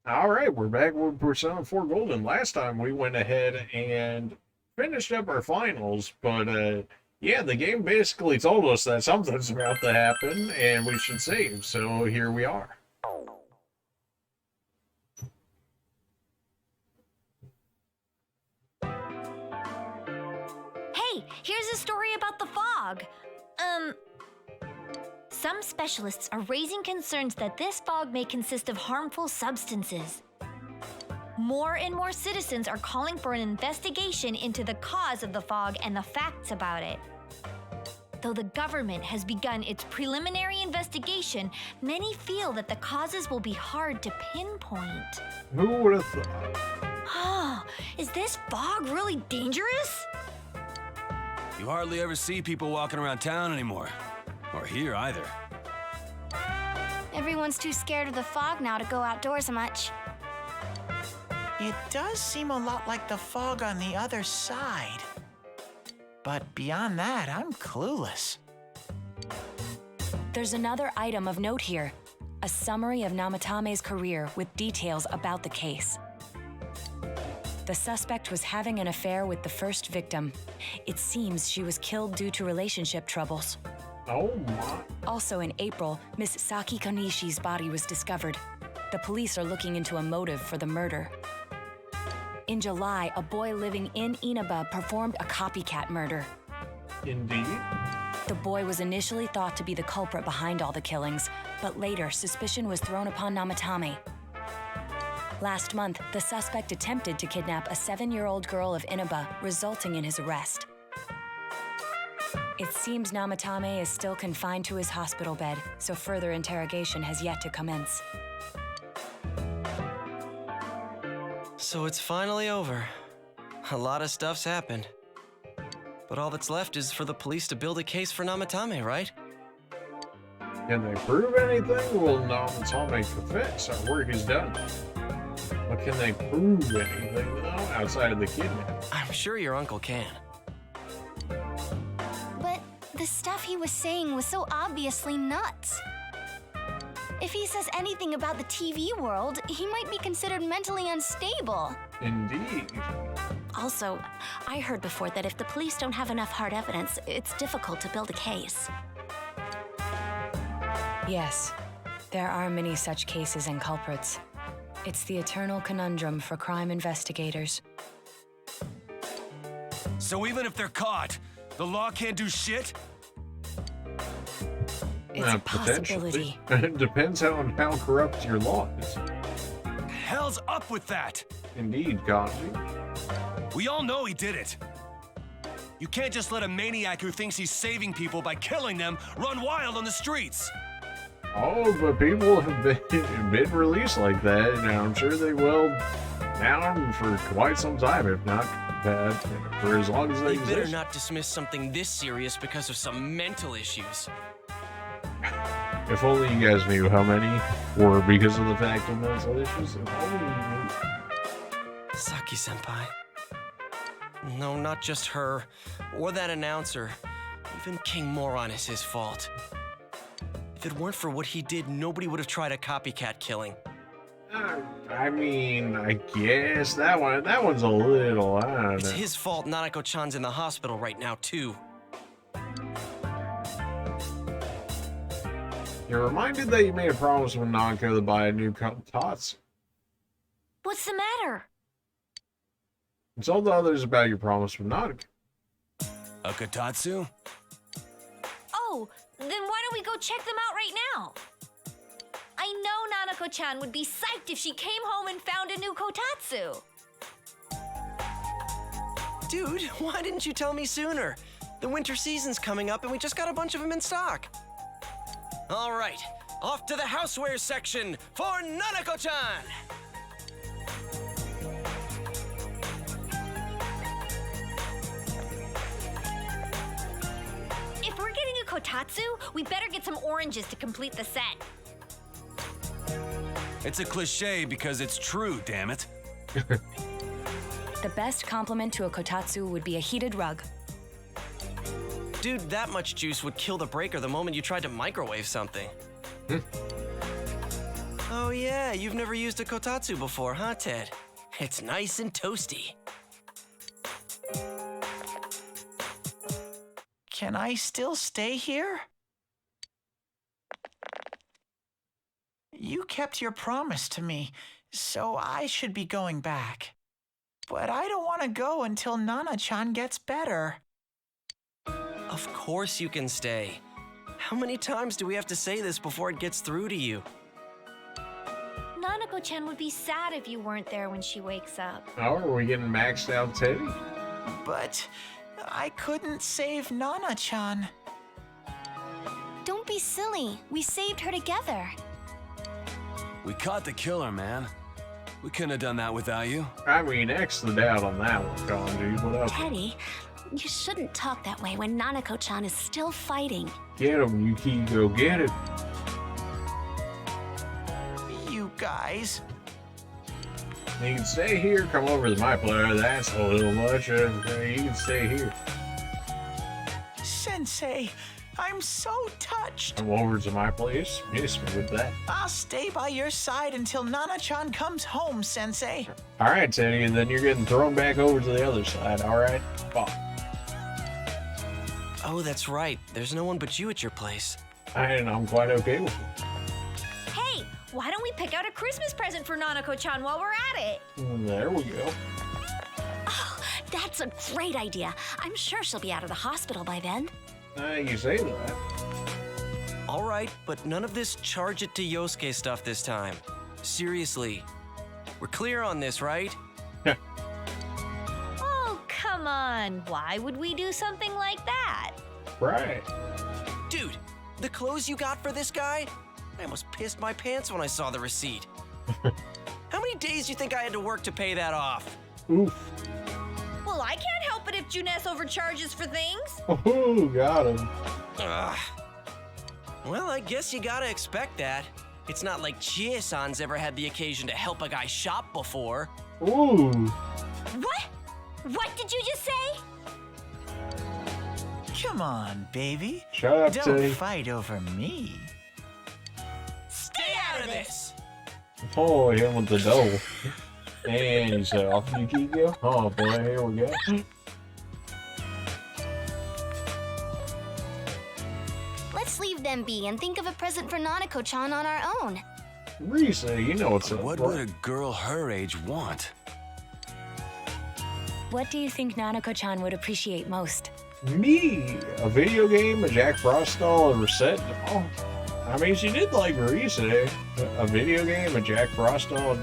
All right, we're back with Persona 4 Golden. Last time we went ahead and finished up our finals, but yeah, the game basically told us that something's about to happen and we should save, so here we are. Hey, here's a story about the fog. Some specialists are raising concerns that this fog may consist of harmful substances. More and more citizens are calling for an investigation into the cause of the fog and the facts about it. Though the government has begun its preliminary investigation, many feel that the causes will be hard to pinpoint. Who would have thought? Oh, is this fog really dangerous? You hardly ever see people walking around town anymore. Or here either. Everyone's too scared of the fog now to go outdoors much. It does seem a lot like the fog on the other side. But beyond that, I'm clueless. There's another item of note here. A summary of Namatame's career with details about the case. The suspect was having an affair with the first victim. It seems she was killed due to relationship troubles. Oh my. Also in April, Miss Saki Konishi's body was discovered. The police are looking into a motive for the murder. In July, a boy living in Inaba performed a copycat murder. Indeed. The boy was initially thought to be the culprit behind all the killings, but later suspicion was thrown upon Namatame. Last month, the suspect attempted to kidnap a 7-year-old girl of Inaba, resulting in his arrest. It seems Namatame is still confined to his hospital bed, so further interrogation has yet to commence. So it's finally over. A lot of stuff's happened. But all that's left is for the police to build a case for Namatame, right? Can they prove anything? Well, no, it's all make confess. Our work is done. But can they prove anything, though, outside of the kidnapping? I'm sure your uncle can. But the stuff he was saying was so obviously nuts. If he says anything about the TV world, he might be considered mentally unstable. Indeed. Also, I heard before that if the police don't have enough hard evidence, it's difficult to build a case. Yes, there are many such cases and culprits. It's the eternal conundrum for crime investigators. So even if they're caught, the law can't do shit? It's a Potentially. possibility. It depends on how corrupt your law is. Hell's up with that? Indeed, Kanji. We all know he did it. You can't just let a maniac who thinks he's saving people by killing them run wild on the streets. Oh, but people have been released like that, and I'm sure they will now for quite some time, if not for as long as they They better exist. not dismiss something this serious because of some mental issues. If only you guys knew how many were because of the fact of mental issues. If only you knew. Saki-senpai. No, not just her, or that announcer. Even King Moron is his fault. If it weren't for what he did, nobody would have tried a copycat killing. I mean, I guess that one's a little, I don't It's know. his fault Nanako-chan's in the hospital right now, too. You're reminded that you made a promise with Nanko to buy a new tots. What's the matter? Tell the others about your promise with Nanko. A Kotatsu? Oh, then why don't we go check them out right now? I know Nanako-chan would be psyched if she came home and found a new kotatsu. Dude, why didn't you tell me sooner? The winter season's coming up and we just got a bunch of them in stock. All right, off to the houseware section for Nanako-chan! If we're getting a kotatsu, we better get some oranges to complete the set. It's a cliche because it's true, damn it. The best compliment to a kotatsu would be a heated rug. Dude, that much juice would kill the breaker the moment you tried to microwave something. Oh yeah, you've never used a kotatsu before, huh, Ted? It's nice and toasty. Can I still stay here? You kept your promise to me, so I should be going back. But I don't want to go until Nana-chan gets better. Of course you can stay. How many times do we have to say this before it gets through to you? Nanako-chan would be sad if you weren't there when she wakes up. Oh, are we getting maxed out, Teddy? But I couldn't save Nana-chan. Don't be silly. We saved her together. We caught the killer, man. We couldn't have done that without you. I mean, X the doubt on that one, Colin, dude. What up? Teddy, you shouldn't talk that way when Nanako-chan is still fighting. Get him, Yukiko, get it. You guys. You can stay here, come over to my place. That's a little much. You can stay here. Sensei, I'm so touched. Come over to my place. Miss me with that. I'll stay by your side until Nana-chan comes home, Sensei. All right, Teddy, and then you're getting thrown back over to the other side, all right? Fuck. Oh, that's right. There's no one but you at your place. And I'm quite okay with it. Hey, why don't we pick out a Christmas present for Nanako-chan while we're at it? There we go. Oh, that's a great idea. I'm sure she'll be out of the hospital by then. You say that. All right, but none of this charge it to Yosuke stuff this time. Seriously. We're clear on this, right? Oh, come on. Why would we do something like that? Right. Dude, the clothes you got for this guy? I almost pissed my pants when I saw the receipt. How many days do you think I had to work to pay that off? Oof. Well, I can't help it if Juness overcharges for things. Oh, got him. Ugh. Well, I guess you gotta expect that. It's not like Chie-san's ever had the occasion to help a guy shop before. Ooh. What? What did you just say? Come on, baby. Shut up, Don't Teddy. fight over me. Stay out of this! Oh, hit him with the double. And you said off Yukiko. Oh boy, here we go. Let's leave them be and think of a present for Nanako-chan on our own. Risa, you know what's up. What would a girl her age want? What do you think Nanako-chan would appreciate most? Me? A video game, a Jack Frost doll, a reset doll? I mean, she did like Risa. A video game, a Jack Frost doll.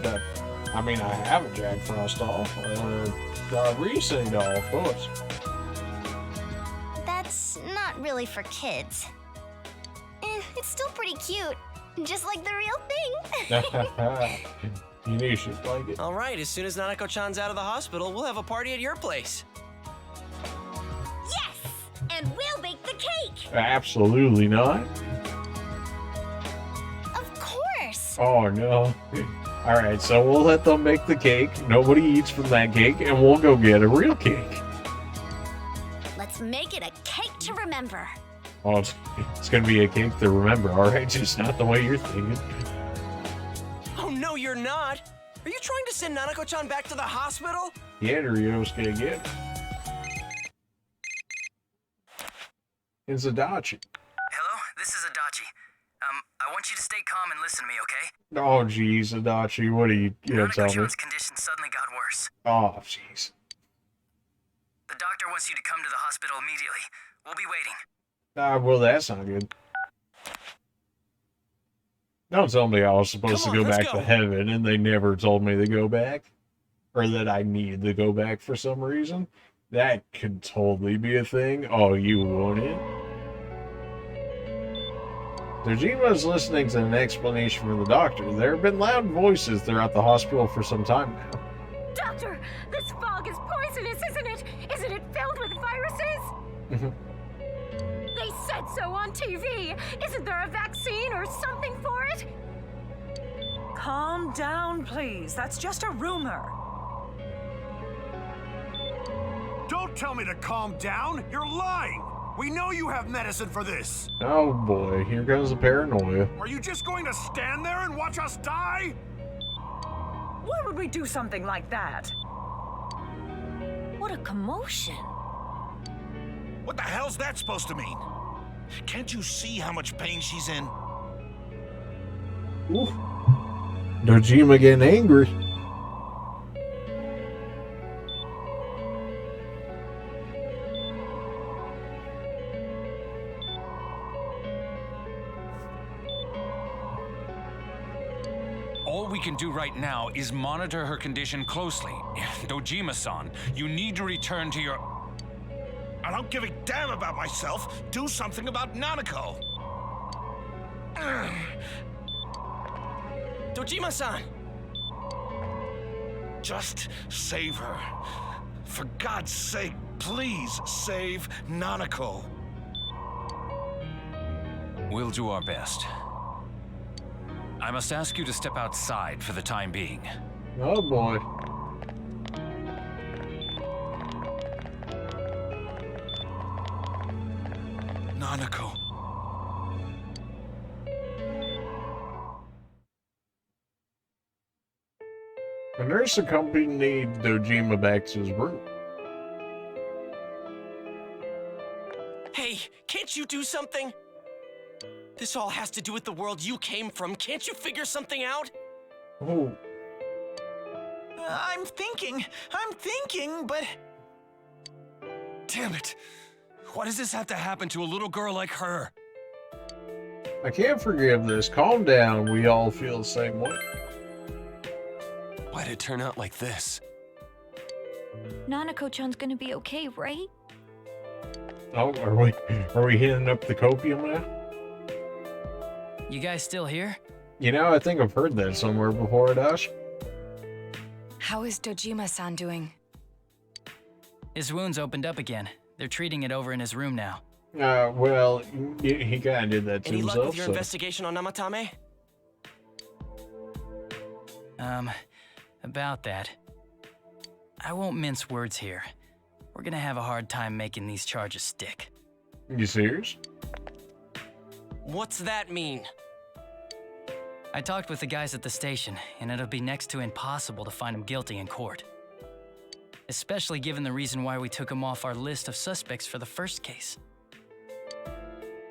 I mean, I have a Jack Frost doll. A Risa doll, of course. That's not really for kids. It's still pretty cute. Just like the real thing. You knew she'd like it. All right, as soon as Nanako-chan's out of the hospital, we'll have a party at your place. Yes! And we'll bake the cake! Absolutely not. Of course. Oh no. Alright, so we'll let them make the cake. Nobody eats from that cake, and we'll go get a real cake. Let's make it a cake to remember. Oh, it's gonna be a cake to remember, alright? Just not the way you're thinking. Oh, no, you're not. Are you trying to send Nanako-chan back to the hospital? Yeah, Ryosuke, get it. It's Adachi. Hello, this is Adachi. I want you to stay calm and listen to me, okay? Oh, jeez, Adachi, what are you gonna tell me? Nanako-chan's condition suddenly got worse. Oh, jeez. The doctor wants you to come to the hospital immediately. We'll be waiting. Well, that's not good. Don't tell me I was supposed Come to on, go let's back go. to heaven, and they never told me to go back. Or that I needed to go back for some reason. That could totally be a thing. Oh, you wouldn't? Dojima listening to an explanation from the doctor. There have been loud voices throughout the hospital for some time now. Doctor, this fog is poisonous, isn't it? Isn't it filled with viruses? They said so on TV. Isn't there a vaccine or something for it? Calm down, please. That's just a rumor. Don't tell me to calm down. You're lying. We know you have medicine for this! Oh boy, here comes the paranoia. Are you just going to stand there and watch us die? Why would we do something like that? What a commotion. What the hell's that supposed to mean? Can't you see how much pain she's in? Oof. Dojima getting angry. All we can do right now is monitor her condition closely. Dojima-san, you need to return to your... I don't give a damn about myself. Do something about Nanako. Dojima-san! Just save her. For God's sake, please save Nanako. We'll do our best. I must ask you to step outside for the time being. Oh boy. Nanako. The nurse accompanied Dojima back to his room. Hey, can't you do something? This all has to do with the world you came from. Can't you figure something out? Oh, I'm thinking, but... Damn it. Why does this have to happen to a little girl like her? I can't forgive this. Calm down. We all feel the same way. Why'd it turn out like this? Nanako-chan's gonna be okay, right? Oh, are we hitting up the copium now? You guys still here? You know, I think I've heard that somewhere before, Dash. How is Dojima-san doing? His wounds opened up again. They're treating it over in his room now. Well, he kind of did that to Any himself. luck with your so. investigation on Namatame? About that. I won't mince words here. We're gonna have a hard time making these charges stick. You serious? What's that mean? I talked with the guys at the station, and it'll be next to impossible to find him guilty in court. Especially given the reason why we took him off our list of suspects for the first case.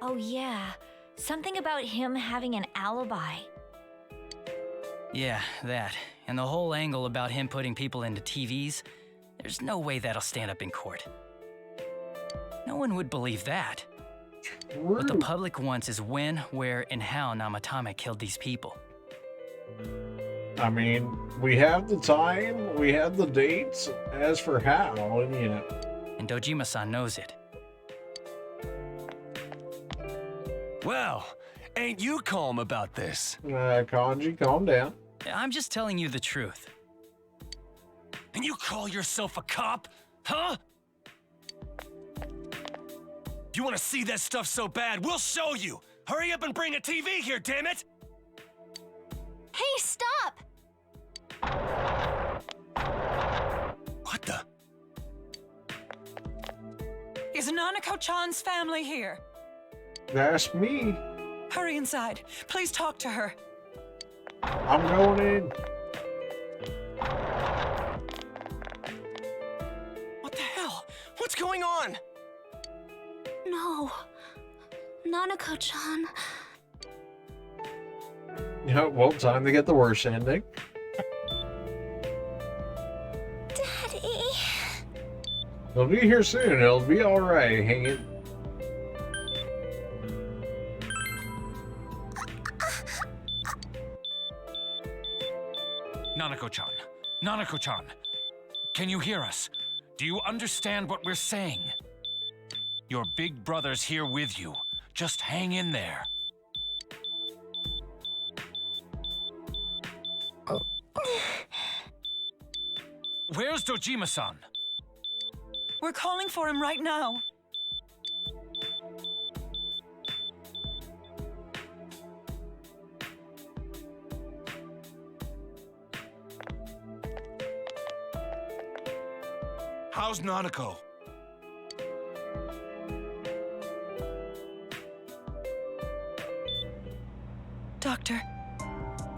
Oh yeah, something about him having an alibi. Yeah, that. And the whole angle about him putting people into TVs, there's no way that'll stand up in court. No one would believe that. What the public wants is when, where, and how Namatame killed these people. I mean, we have the time, we have the dates. As for how, you know. And Dojima-san knows it. Well, ain't you calm about this? Kanji, calm down. I'm just telling you the truth. And you call yourself a cop? Huh? You want to see that stuff so bad? We'll show you! Hurry up and bring a TV here, damn it! Hey, stop! What the? Is Nanako-chan's family here? That's me. Hurry inside. Please talk to her. I'm going in. What the hell? What's going on? No. Nanako-chan. Yeah, well, time to get the worst ending. Daddy. They'll be here soon. It'll be alright. Hang it. Nanako-chan. Nanako-chan. Can you hear us? Do you understand what we're saying? Your big brother's here with you. Just hang in there. Where's Dojima-san? We're calling for him right now. How's Nanako?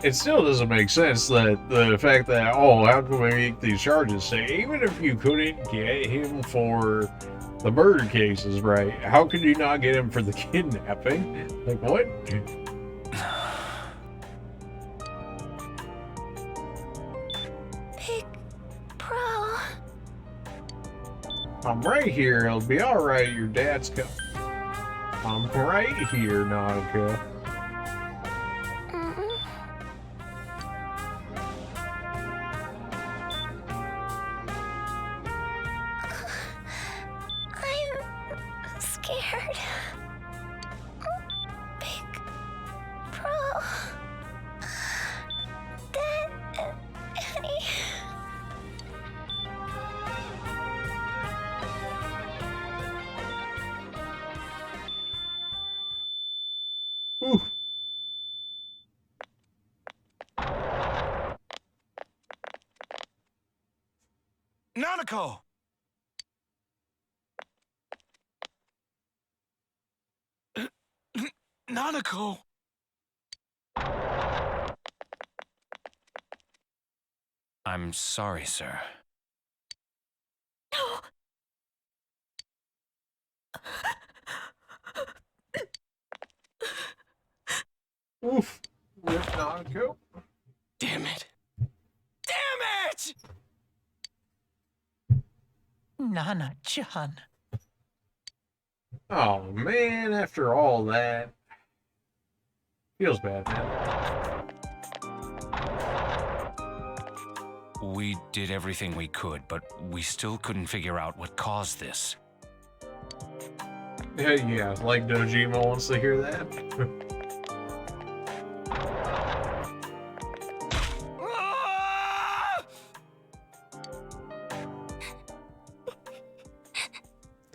it still doesn't make sense that the fact that, oh, how can we make these charges? Say, even if you couldn't get him for the murder cases, right? How could you not get him for the kidnapping? Like, what? Big Bro. I'm right here. It'll be alright. Your dad's coming. I'm right here, Nautica. I'm scared. Big Bro. Daddy. Ooh. Nanako! Nanako! I'm sorry, sir. No. Oof. Rip Nautica. Damn it! Damn it! Nana-chan. Oh, man, after all that. Feels bad, man. We did everything we could, but we still couldn't figure out what caused this. Yeah, like Dojima wants to hear that.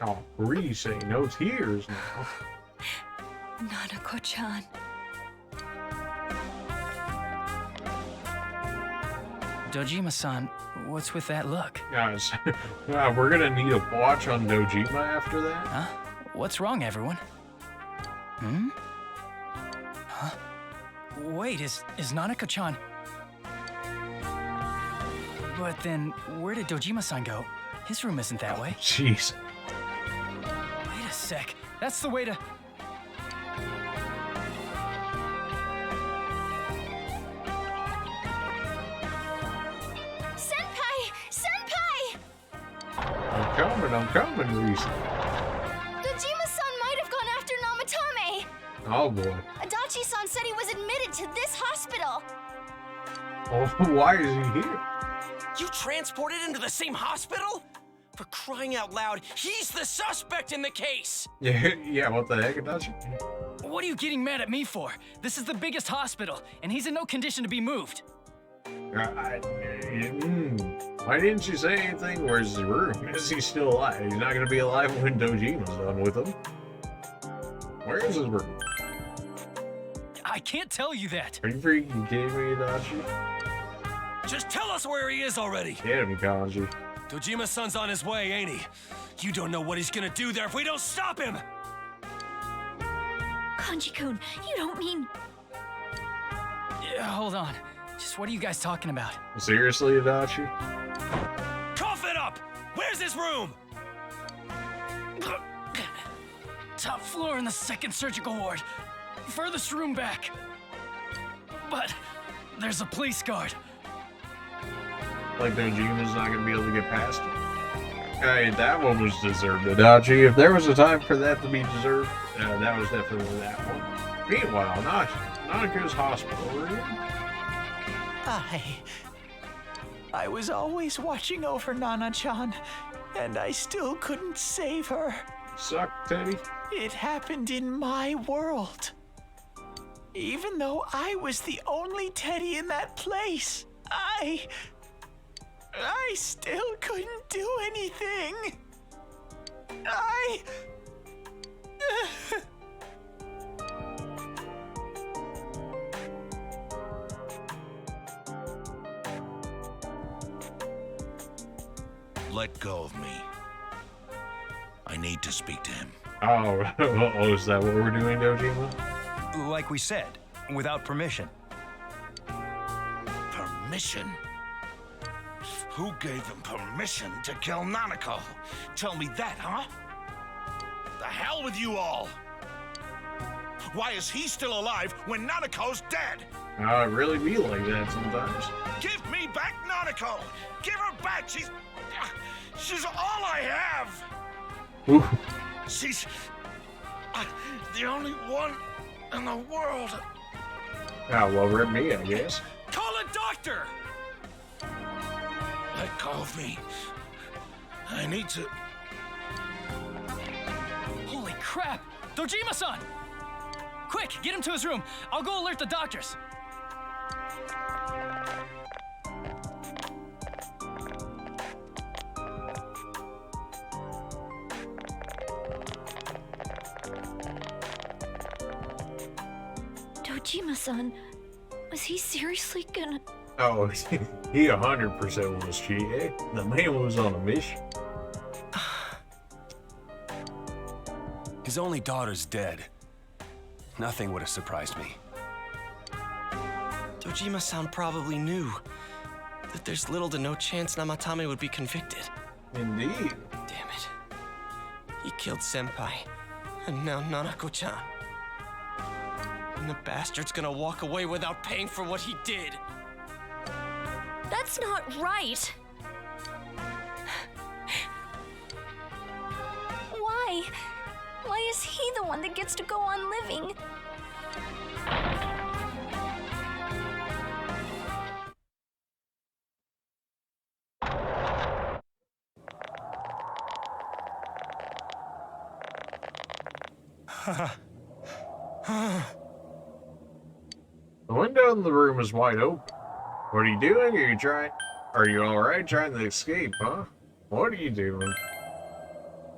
Oh, Bree say no tears now. Nanako-chan. Dojima-san, what's with that look? Guys, we're gonna need a watch on Dojima after that. Huh? What's wrong, everyone? Hmm? Huh? Wait, is Nanako-chan... But then, where did Dojima-san go? His room isn't that way. Jeez. Wait a sec. That's the way to... I'm coming, Reese. Dojima-san might have gone after Namatame. Oh boy. Adachi-san said he was admitted to this hospital. Oh, why is he here? You transported him to the same hospital? For crying out loud, he's the suspect in the case! Yeah, what the heck, Adachi? What are you getting mad at me for? This is the biggest hospital, and he's in no condition to be moved. Why didn't you say anything? Where's his room? Is he still alive? He's not going to be alive when Dojima's done with him. Where is his room? I can't tell you that. Are you freaking kidding me, Adachi? Just tell us where he is already! Get him, Kanji. Dojima-san's on his way, ain't he? You don't know what he's gonna do there if we don't stop him! Kanji-kun, you don't mean... Yeah, hold on. Just what are you guys talking about? Seriously, Adachi? Cough it up! Where's his room? Top floor in the second surgical ward. Furthest room back. But there's a police guard. Like Dojima's not going to be able to get past it. Hey, that one was deserved, Adachi. If there was a time for that to be deserved, that was definitely that one. Meanwhile, Nanaka's hospital room. I was always watching over Nana-chan, and I still couldn't save her. Suck, Teddy. It happened in my world. Even though I was the only Teddy in that place, I still couldn't do anything. Let go of me. I need to speak to him. Oh, is that what we're doing, Dojima? Like we said, without permission. permission? Who gave them permission to kill Nanako? Tell me that, huh? The hell with you all! Why is he still alive when Nanako's dead? It really be like that sometimes. Give me back Nanako! Give her back! She's all I have! Ooh. She's the only one in the world. Well, rip me, I guess. Call a doctor! Let go of me. I need to... Holy crap! Dojima-san! Quick, get him to his room. I'll go alert the doctors. Dojima-san, was he seriously gonna... Oh, he 100% was cheating. The man was on a mission. His only daughter's dead. Nothing would have surprised me. Dojima-san probably knew that there's little to no chance Namatame would be convicted. Indeed. Damn it. He killed Senpai, and now Nanako-chan. And the bastard's gonna walk away without paying for what he did. That's not right. Why? Why is he the one that gets to go on living? The window in the room is wide open. What are you doing? Are you alright trying to escape, huh? What are you doing?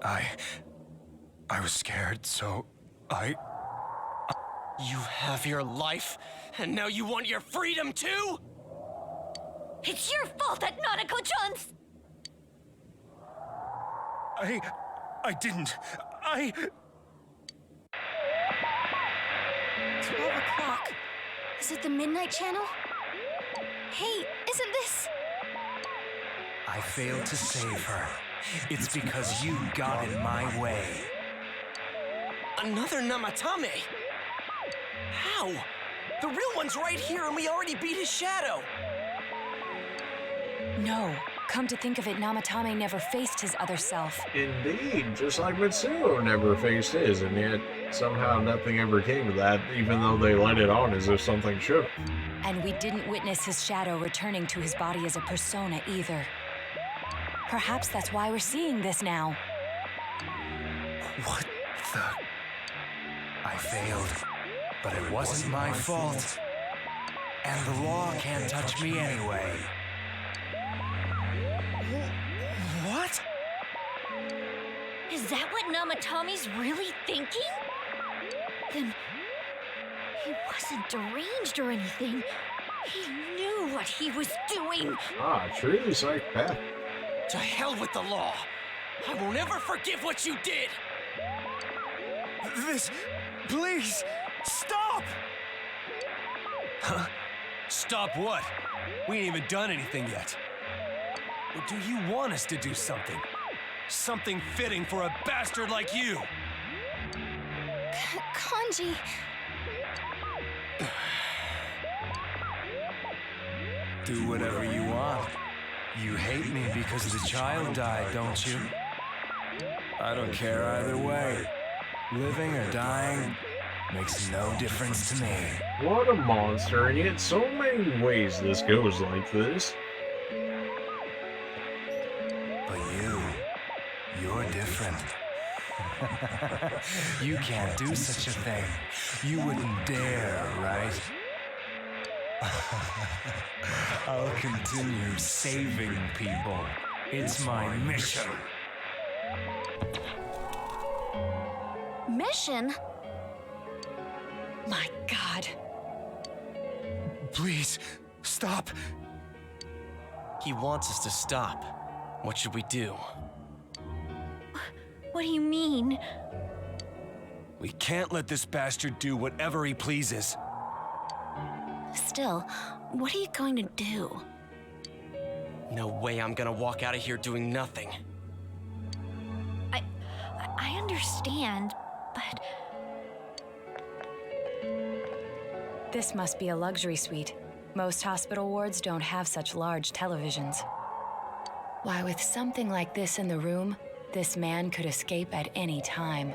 I was scared, so You have your life, and now you want your freedom too? It's your fault that Nanako-chan's... I didn't. 12 o'clock. Is it the Midnight Channel? Hey, isn't this... I failed to save her. It's because you got in my way. Another Namatame? How? The real one's right here and we already beat his shadow! No. Come to think of it, Namatame never faced his other self. Indeed, just like Mitsuo never faced his, and yet somehow nothing ever came of that, even though they let it on as if something should. And we didn't witness his shadow returning to his body as a persona either. Perhaps that's why we're seeing this now. What the... I failed, but it wasn't my fault. And the law can't touch me anyway. What? Is that what Namatame's really thinking? Then... he wasn't deranged or anything. He knew what he was doing. Truly psychopath. To hell with the law! I won't ever forgive what you did! This... Please! Stop! Huh? Stop what? We ain't even done anything yet. Or do you want us to do something? Something fitting for a bastard like you! Kanji... Do whatever you want. You hate me because the child died, don't you? I don't care either way. Living or dying makes no difference to me. What a monster, and yet so many ways this goes like this. But you're different. You can't do such a thing. You wouldn't dare, right? I'll continue saving people. It's my mission. Mission? My God. Please, stop. He wants us to stop. What should we do? What do you mean? We can't let this bastard do whatever he pleases. Still, what are you going to do? No way I'm gonna walk out of here doing nothing. I understand, but... This must be a luxury suite. Most hospital wards don't have such large televisions. Why, with something like this in the room, this man could escape at any time.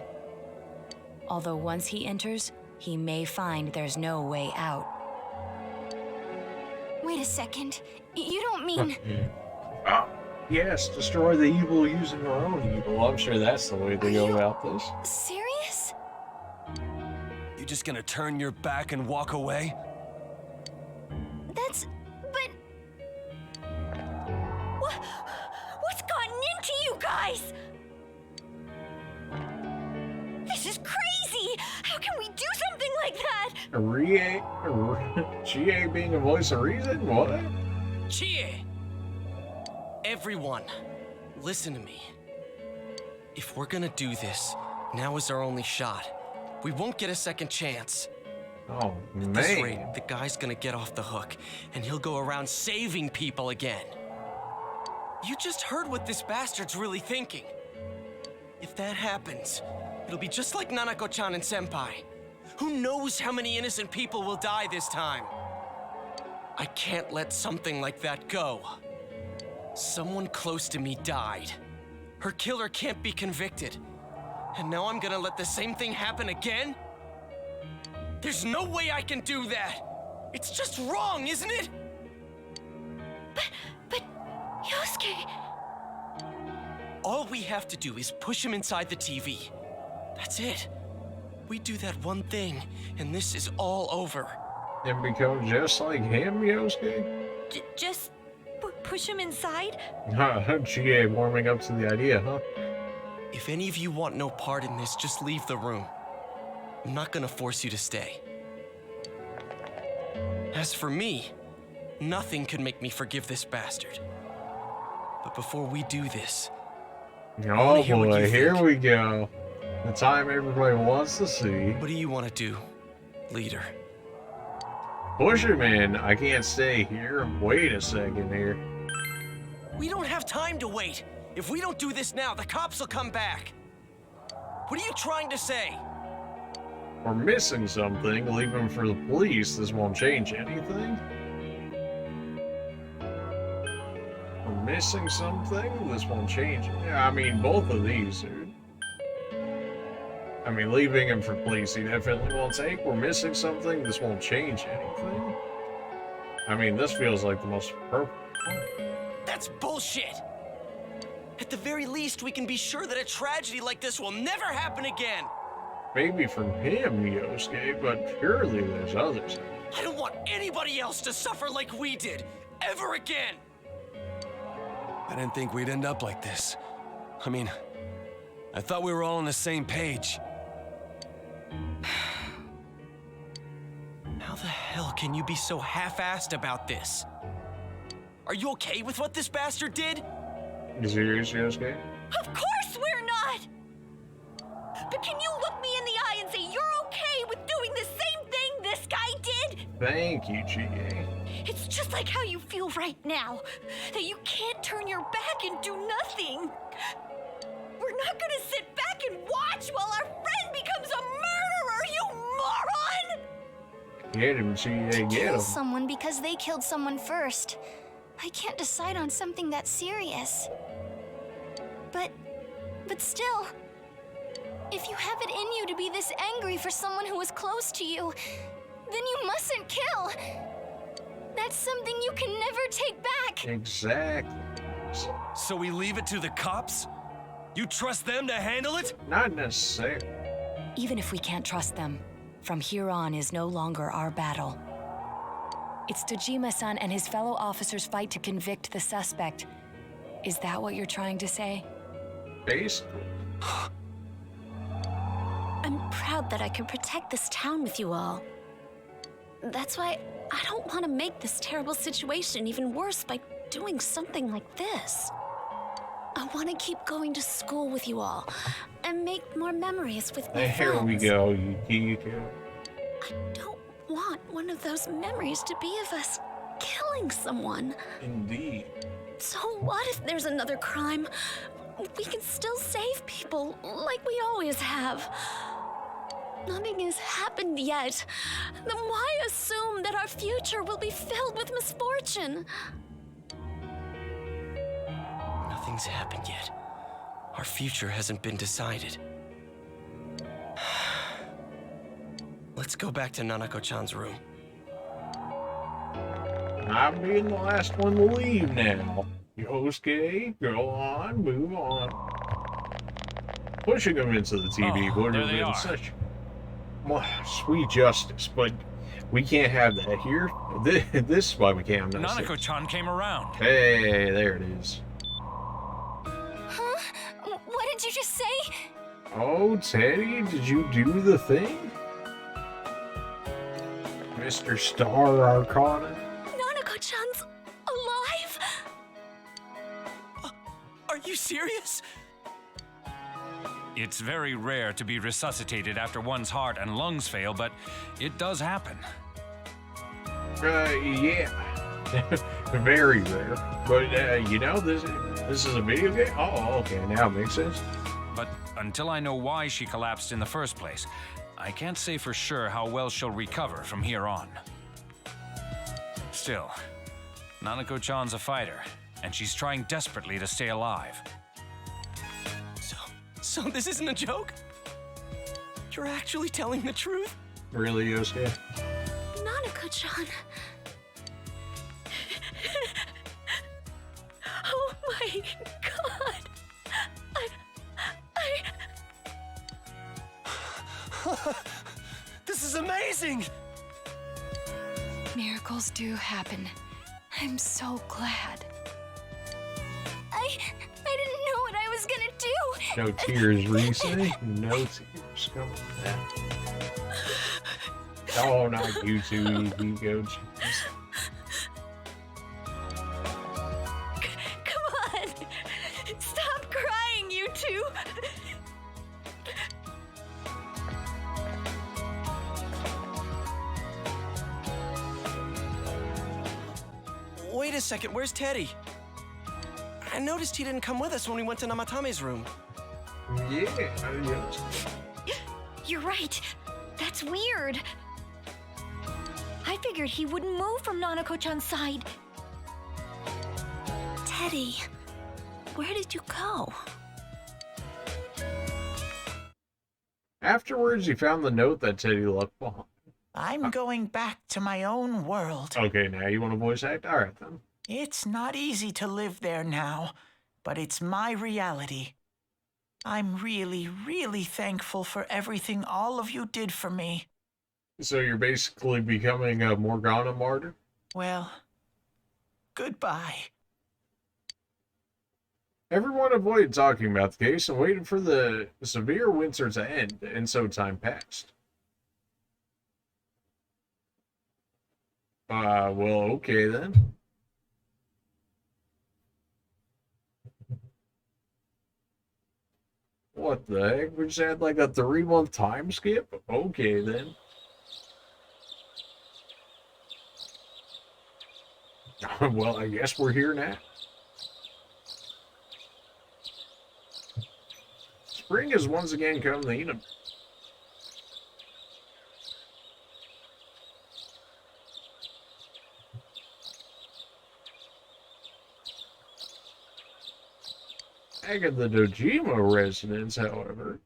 Although once he enters, he may find there's no way out. Wait a second. You don't mean... Oh, yes, destroy the evil using our own evil. I'm sure that's the way they go about this. serious? You just gonna turn your back and walk away? That's... but... What's gotten into you guys? This is crazy! How can we do something like that? Chie being a voice of reason? What? Chie! Everyone, listen to me. If we're gonna do this, now is our only shot. We won't get a second chance. Oh, At this rate, the guy's gonna get off the hook, and he'll go around saving people again. You just heard what this bastard's really thinking. If that happens, it'll be just like Nanako-chan and Senpai. Who knows how many innocent people will die this time? I can't let something like that go. Someone close to me died. Her killer can't be convicted. And now I'm gonna let the same thing happen again? There's no way I can do that! It's just wrong, isn't it? But... Yosuke... All we have to do is push him inside the TV. That's it. We do that one thing, and this is all over. And become just like him, Yosuke? Just... push him inside? Chie warming up to the idea, huh? If any of you want no part in this, just leave the room. I'm not gonna force you to stay. As for me, nothing could make me forgive this bastard. But before we do this... Oh boy, here we go. The time everybody wants to see. What do you want to do, leader? Push him in. I can't stay here. Wait a second here. We don't have time to wait. If we don't do this now, the cops will come back. What are you trying to say? We're missing something. Leave him for the police. This won't change anything. We're missing something. This won't change it. Yeah, I mean, both of these, dude. I mean, leaving him for police, he definitely won't take. We're missing something. This won't change anything. I mean, this feels like the most appropriate one. That's bullshit! At the very least, we can be sure that a tragedy like this will never happen again! Maybe from him, Yosuke, but surely there's others. I don't want anybody else to suffer like we did, ever again! I didn't think we'd end up like this. I mean, I thought we were all on the same page. How the hell can you be so half-assed about this? Are you okay with what this bastard did? You serious, Yosuke? Of course we're not! But can you look me in the eye and say you're okay with doing the same thing this guy did? Thank you, Chie. It's just like how you feel right now, that you can't turn your back and do nothing. We're not gonna sit back and watch while our friend becomes a murderer, you moron! Get him, Chie, get Kill him. someone because they killed someone first. I can't decide on something that serious. But still, if you have it in you to be this angry for someone who was close to you, then you mustn't kill. That's something you can never take back. Exactly. So we leave it to the cops? You trust them to handle it? Not necessarily. Even if we can't trust them, from here on is no longer our battle. It's Dojima-san and his fellow officers' fight to convict the suspect. Is that what you're trying to say? Basically. I'm proud that I can protect this town with you all. That's why I don't want to make this terrible situation even worse by doing something like this. I want to keep going to school with you all and make more memories with my Here friends. we go, Yukiko. I don't want one of those memories to be of us killing someone. Indeed. So what if there's another crime? We can still save people, like we always have. Nothing has happened yet. Then why assume that our future will be filled with misfortune? Nothing's happened yet. Our future hasn't been decided. Let's go back to Nanako-chan's room. I'm being the last one to leave now. Yosuke, go on, move on. Pushing him into the TV would have been such sweet justice, but we can't have that here. This is why we can't have that. Nanako-chan came around. Hey, there it is. Huh? What did you just say? Oh, Teddy, did you do the thing? Mr. Star Arcana? Nanako-chan's alive? Are you serious? It's very rare to be resuscitated after one's heart and lungs fail, but it does happen. Yeah. Very rare. But, you know, this is a video game? Oh, okay, now it makes sense. But until I know why she collapsed in the first place, I can't say for sure how well she'll recover from here on. Still, Nanako-chan's a fighter, and she's trying desperately to stay alive. So this isn't a joke? You're actually telling the truth? Really, Yosuke? Nanako-chan. Oh my god. This is amazing! Miracles do happen. I'm so glad. I didn't know what I was gonna do. No tears, Reese. No tears. Come on. Oh, not you two, ego. Come on. Stop crying, you two. Wait a second, where's Teddy? I noticed he didn't come with us when we went to Namatame's room. Yeah, yes. You're right. That's weird. I figured he wouldn't move from Nanako-chan's side. Teddy, where did you go? Afterwards, he found the note that Teddy left behind. I'm going back to my own world. Okay, now you want to voice act? All right, then. It's not easy to live there now, but it's my reality. I'm really, really thankful for everything all of you did for me. So you're basically becoming a Morgana martyr? Well, goodbye. Everyone avoided talking about the case and waited for the severe winter to end, and so time passed. Well, okay then. What the heck? We just had like a 3-month time skip? Okay then. Well, I guess we're here now. Spring has once again come to Enum. Back at the Dojima residence, however.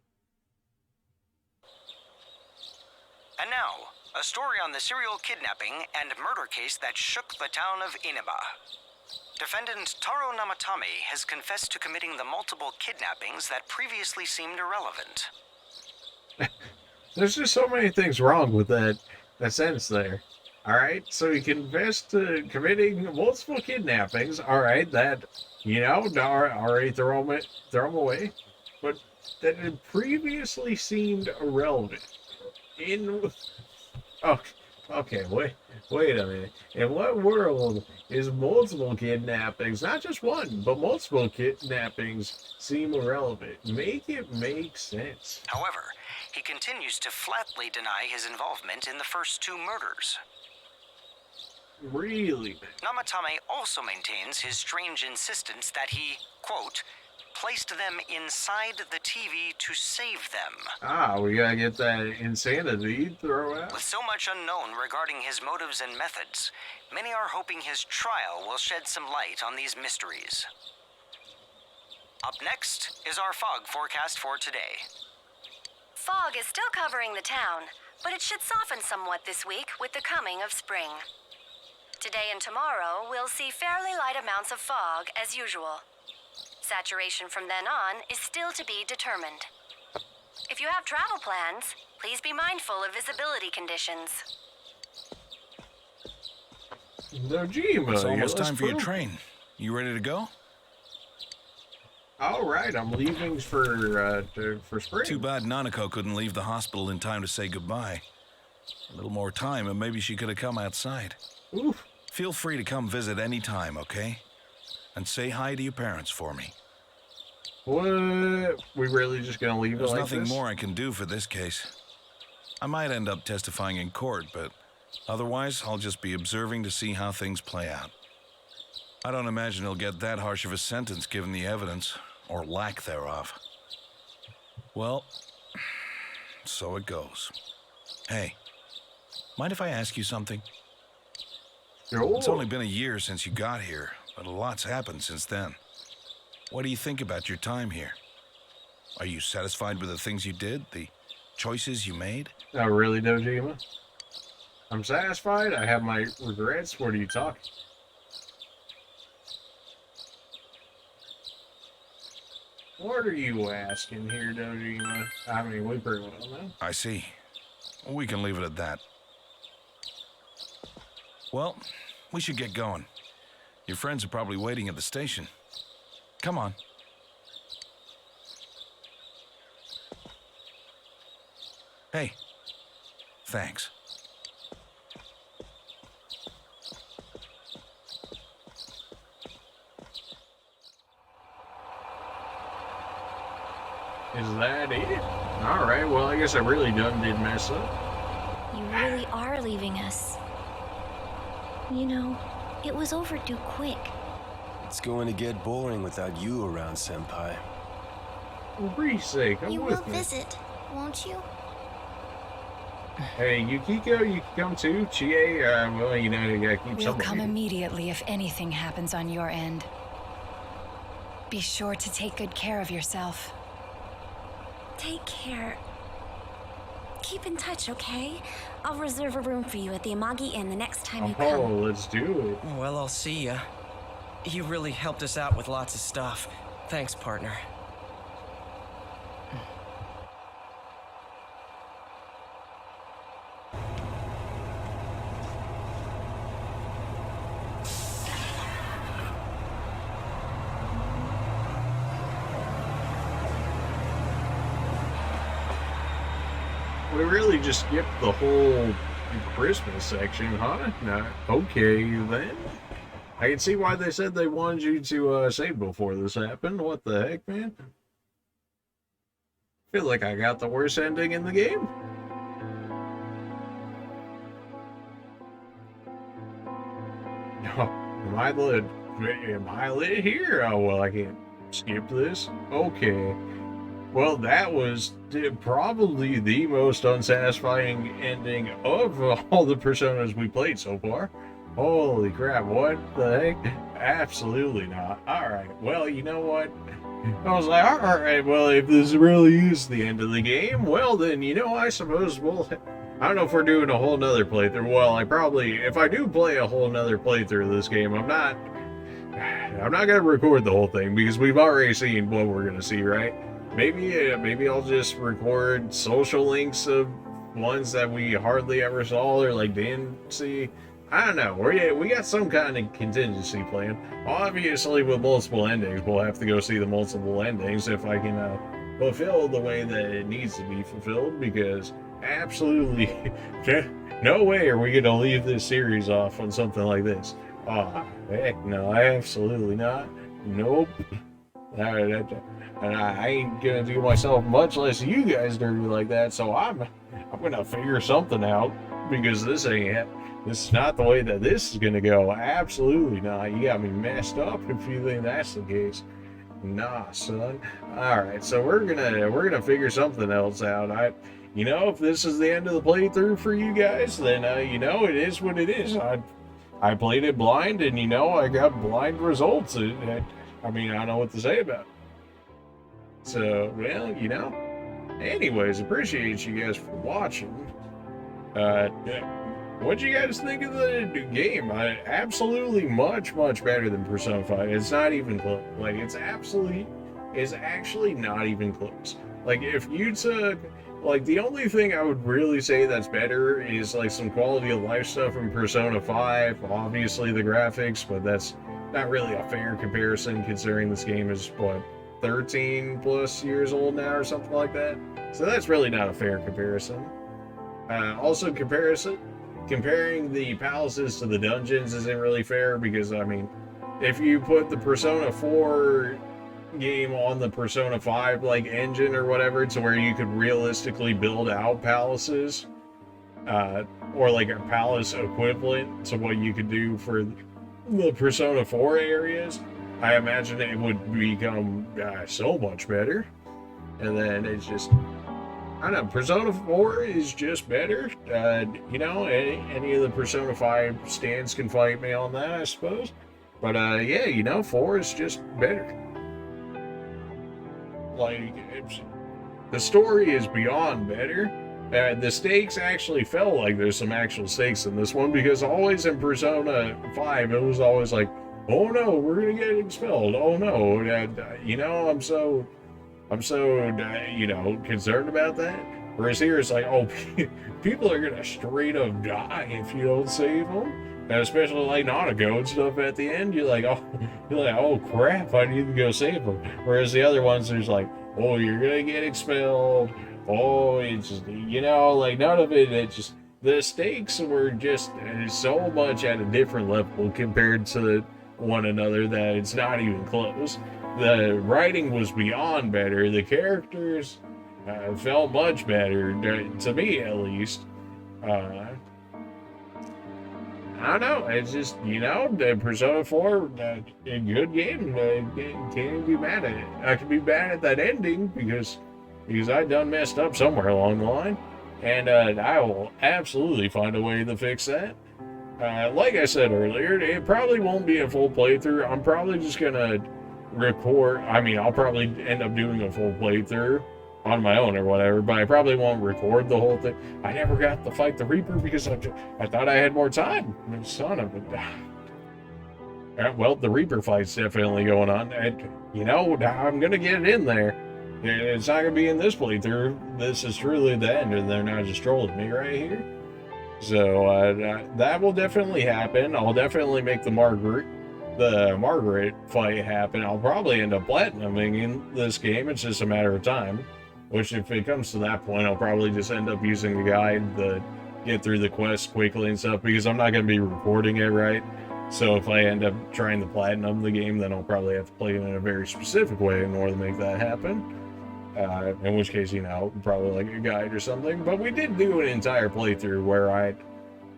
And now, a story on the serial kidnapping and murder case that shook the town of Inaba. Defendant Taro Namatame has confessed to committing the multiple kidnappings that previously seemed irrelevant. There's just so many things wrong with that sentence there. Alright, so he confessed to committing multiple kidnappings. Alright, that, you know, already throw him away. But that it previously seemed irrelevant. Okay, wait a minute. In what world is multiple kidnappings, not just one, but multiple kidnappings seem irrelevant? Make it make sense. However, he continues to flatly deny his involvement in the first 2 murders. Really? Namatame also maintains his strange insistence that he, quote, placed them inside the TV to save them. Ah, we gotta get that insanity throw out. With so much unknown regarding his motives and methods, many are hoping his trial will shed some light on these mysteries. Up next is our fog forecast for today. Fog is still covering the town, but it should soften somewhat this week with the coming of spring. Today and tomorrow, we'll see fairly light amounts of fog as usual. Saturation from then on is still to be determined. If you have travel plans, please be mindful of visibility conditions. Nojima, It's almost let's time for your go. train. You ready to go? All right, I'm leaving for spring. Too bad Nanako couldn't leave the hospital in time to say goodbye. A little more time and maybe she could have come outside. Oof. Feel free to come visit any time, okay? And say hi to your parents for me. What? We really just gonna leave There's it like nothing this? more I can do for this case. I might end up testifying in court, but otherwise I'll just be observing to see how things play out. I don't imagine he'll get that harsh of a sentence given the evidence, or lack thereof. Well, so it goes. Hey, mind if I ask you something? Sure. It's only been a year since you got here, but a lot's happened since then. What do you think about your time here? Are you satisfied with the things you did, the choices you made? Oh, really, Dojima? I'm satisfied. I have my regrets. What are you talking? What are you asking here, Dojima? I mean, we pretty well know. I see. We can leave it at that. Well, we should get going. Your friends are probably waiting at the station. Come on. Hey, thanks. Is that it? All right. Well, I guess I really done did mess up. You really are leaving us. You know, it was overdue quick. It's going to get boring without you around, Senpai. For Bree's sake, come You with will me. visit, won't you? Hey, Yukiko, you can come too. Chie, well, you know, you gotta keep We'll somebody. come immediately if anything happens on your end. Be sure to take good care of yourself. Take care. Keep in touch, okay? I'll reserve a room for you at the Amagi Inn the next time you Oh, come. let's do it. Well, I'll see ya. You really helped us out with lots of stuff. Thanks, partner. We really just skipped the whole Christmas section, huh? No. Okay, then. I can see why they said they wanted you to save before this happened. What the heck, man? Feel like I got the worst ending in the game. Am I lit here? Oh, well, I can't skip this. Okay. Well, that was probably the most unsatisfying ending of all the Personas we played so far. Holy crap, what the heck? Absolutely not. Alright, well, you know what? I was like, alright, well, if this really is the end of the game, well, then, you know, I suppose we'll... I don't know if we're doing a whole nother playthrough. Well, if I do play a whole nother playthrough of this game, I'm not gonna record the whole thing, because we've already seen what we're gonna see, right? Maybe I'll just record social links of ones that we hardly ever saw or like didn't see. I don't know. We got some kind of contingency plan. Obviously, with multiple endings, we'll have to go see the multiple endings if I can fulfill the way that it needs to be fulfilled. Because absolutely, no way are we gonna leave this series off on something like this. Oh, heck no, absolutely not. Nope. And I ain't gonna do myself much less you guys dirty like that, so I'm gonna figure something out. because this is not the way that this is gonna go. Absolutely not. You got me messed up if you think that's the case. Nah, son. Alright, so we're gonna figure something else out. If this is the end of the playthrough for you guys, then it is what it is. I played it blind, and I got blind results. I don't know what to say about it. So, well, anyways, appreciate you guys for watching. What'd you guys think of the game? Absolutely much better than Persona 5. It's not even close. Like, it's actually not even close. Like, if you took, like, the only thing I would really say that's better is, like, some quality of life stuff from Persona 5. Obviously, the graphics, but that's not really a fair comparison considering this game is, what, 13 plus years old now or something like that? So that's really not a fair comparison. Also, comparing the palaces to the dungeons isn't really fair because, if you put the Persona 4 game on the Persona 5 like engine or whatever to where you could realistically build out palaces, or like a palace equivalent to what you could do for the Persona 4 areas, I imagine it would become so much better. And then it's just, I don't know, Persona 4 is just better. Any of the Persona 5 stands can fight me on that, I suppose. But, 4 is just better. Like, the story is beyond better. The stakes actually felt like there's some actual stakes in this one, because always in Persona 5, it was always like, oh no, we're gonna get expelled. Oh no, I'm so concerned about that. Whereas here it's like, oh, people are gonna straight up die if you don't save them. And especially like Nanako and stuff at the end, you're like, oh crap, I need to go save them. Whereas the other ones, there's like, oh, you're gonna get expelled. Oh, it's just, none of it. It just, the stakes were just so much at a different level compared to one another that it's not even close. The writing was beyond better. The characters felt much better, to me at least. I don't know. It's just, the Persona 4, a good game. Can't even be mad at it. I could be mad at that ending because I done messed up somewhere along the line. And I will absolutely find a way to fix that. Like I said earlier, it probably won't be a full playthrough. I'm probably just going to record. I'll probably end up doing a full playthrough on my own or whatever, but I probably won't record the whole thing. I never got to fight the Reaper because I thought I had more time. Son of a... Well, the Reaper fight's definitely going on. And, I'm going to get it in there. It's not going to be in this playthrough. This is truly the end, and they're not just trolling me right here. So, that will definitely happen. I'll definitely make the Margaret fight happen. I'll probably end up platinuming in this game. It's just a matter of time. Which, if it comes to that point, I'll probably just end up using the guide to get through the quest quickly and stuff, because I'm not going to be recording it right. So if I end up trying to platinum the game, then I'll probably have to play it in a very specific way in order to make that happen. In which case, probably like a guide or something. But we did do an entire playthrough where I,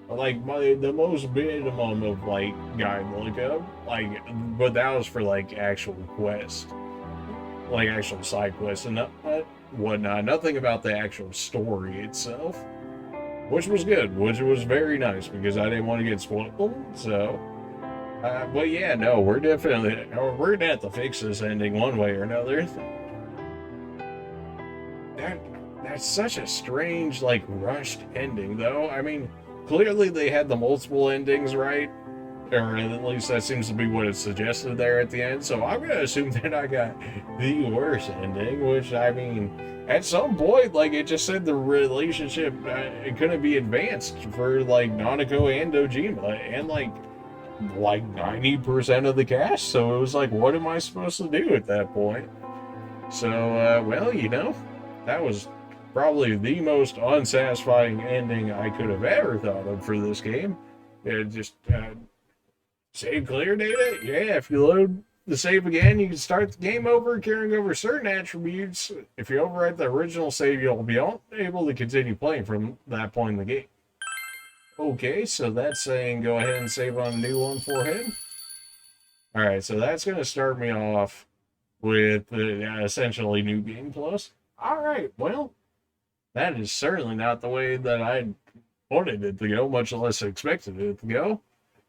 the most minimum of, guide lookup, but that was for, actual quest. Actual side quests and whatnot. Nothing about the actual story itself. Which was good, which was very nice, because I didn't want to get spoiled, so... but yeah, no, we're gonna have to fix this ending one way or another. That's such a strange, rushed ending, though. Clearly they had the multiple endings, right? Or at least that seems to be what it's suggested there at the end. So I'm going to assume that I got the worst ending, which, at some point, it just said the relationship it couldn't be advanced for, Nanako and Dojima, and, 90% of the cast. So it was what am I supposed to do at that point? So, well, that was probably the most unsatisfying ending I could have ever thought of for this game. It just... Save clear data? Yeah, if you load the save again, you can start the game over, carrying over certain attributes. If you overwrite the original save, you'll be able to continue playing from that point in the game. Okay, so that's saying go ahead and save on a new one forehead. All right, so that's going to start me off with essentially New Game Plus. All right, well, that is certainly not the way that I wanted it to go, much less expected it to go.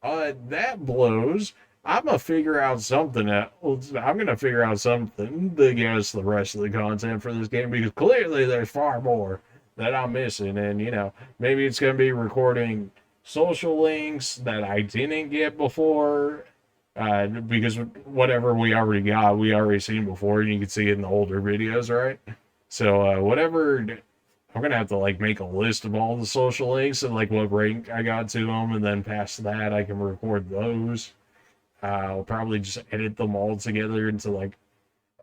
That blows. I'm gonna figure out something else. I'm gonna figure out something to get us the rest of the content for this game because clearly there's far more that I'm missing, and maybe it's gonna be recording social links that I didn't get before. Because whatever we already got, we already seen before, and you can see it in the older videos, right? So whatever, I'm gonna have to like make a list of all the social links and like what rank I got to them, and then past that I can record those. I'll probably just edit them all together into like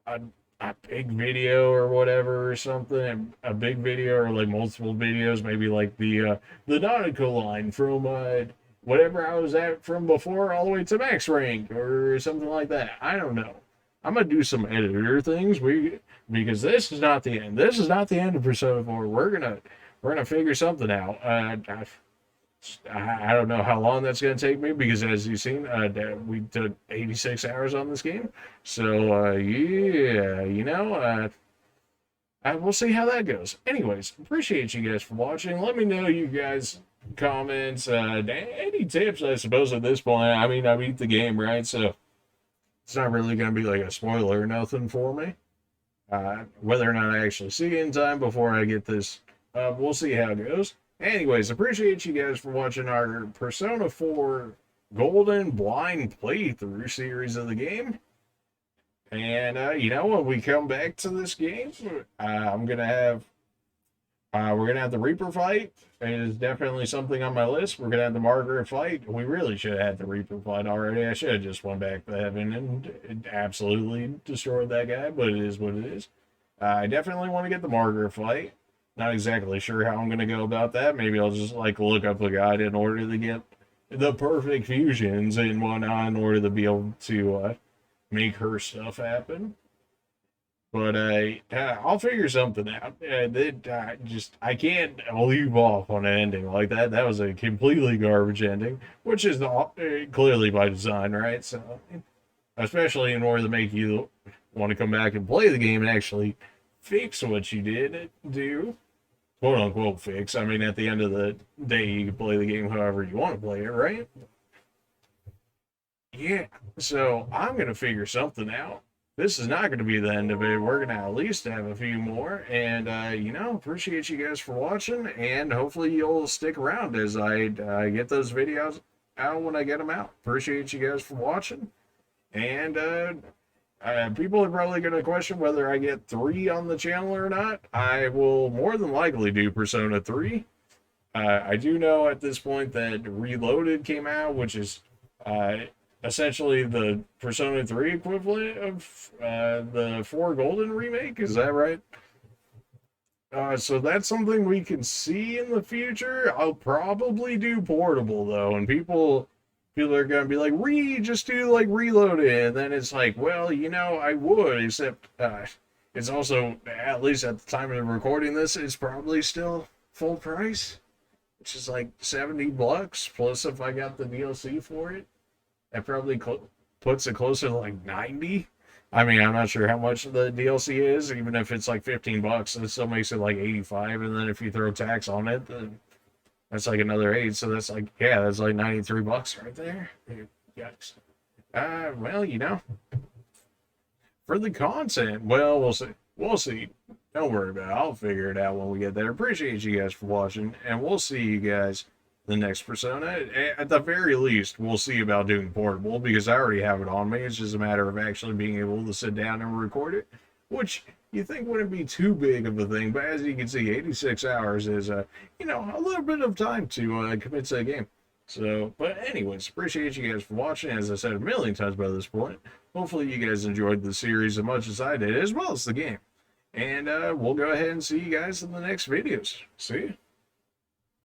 a, a big video or whatever or something. A big video or like multiple videos, maybe like the nautical line from whatever I was at from before all the way to max rank or something like that. I don't know. I'm gonna do some editor things. Because this is not the end. This is not the end of Persona 4. We're gonna figure something out. I don't know how long that's gonna take me because as you've seen, we did 86 hours on this game. So yeah, we'll see how that goes. Anyways, appreciate you guys for watching. Let me know you guys comments, any tips, I suppose, at this point. I mean, I beat the game, right? So it's not really going to be like a spoiler or nothing for me. Whether or not I actually see it in time before I get this, we'll see how it goes. Anyways, appreciate you guys for watching our Persona 4 Golden Blind playthrough series of the game. And, when we come back to this game, we're going to have the Reaper fight. It is definitely something on my list. We're going to have the Margaret fight. We really should have had the Reaper fight already. I should have just went back to heaven and absolutely destroyed that guy, but it is what it is. I definitely want to get the Margaret fight. Not exactly sure how I'm going to go about that. Maybe I'll just like look up a guide in order to get the perfect fusions and whatnot in order to be able to make her stuff happen. But I'll figure something out. I can't leave off on an ending like that. That was a completely garbage ending, which is clearly by design, right? So, especially in order to make you want to come back and play the game and actually fix what you did do, quote unquote fix. I mean, at the end of the day, you can play the game however you want to play it, right? Yeah. So I'm gonna figure something out. This is not going to be the end of it. We're going to at least have a few more. And, appreciate you guys for watching. And hopefully you'll stick around as I get those videos out when I get them out. Appreciate you guys for watching. And people are probably going to question whether I get 3 on the channel or not. I will more than likely do Persona 3. I do know at this point that Reloaded came out, which is... essentially the Persona 3 equivalent of the 4 Golden remake, is that right? So that's something we can see in the future. I'll probably do Portable though, and people are gonna be like, just do like Reloaded, and then it's like, well, I would, except it's also, at least at the time of recording this, it's probably still full price, which is like $70 plus if I got the DLC for it. That probably puts it closer to like 90. I mean, I'm not sure how much the DLC is. Even if it's like $15, it still makes it like 85. And then if you throw tax on it, then that's like another 8. So that's like, yeah, that's like $93 right there. Yikes. Well, for the content, well, we'll see. We'll see. Don't worry about it. I'll figure it out when we get there. Appreciate you guys for watching, and we'll see you guys the next Persona. At the very least, we'll see about doing Portable, because I already have it on me. It's just a matter of actually being able to sit down and record it, which you think wouldn't be too big of a thing, but as you can see, 86 hours is, a little bit of time to commit to a game. So, but anyways, appreciate you guys for watching. As I said a million times by this point, hopefully you guys enjoyed the series as much as I did, as well as the game. And we'll go ahead and see you guys in the next videos. See you.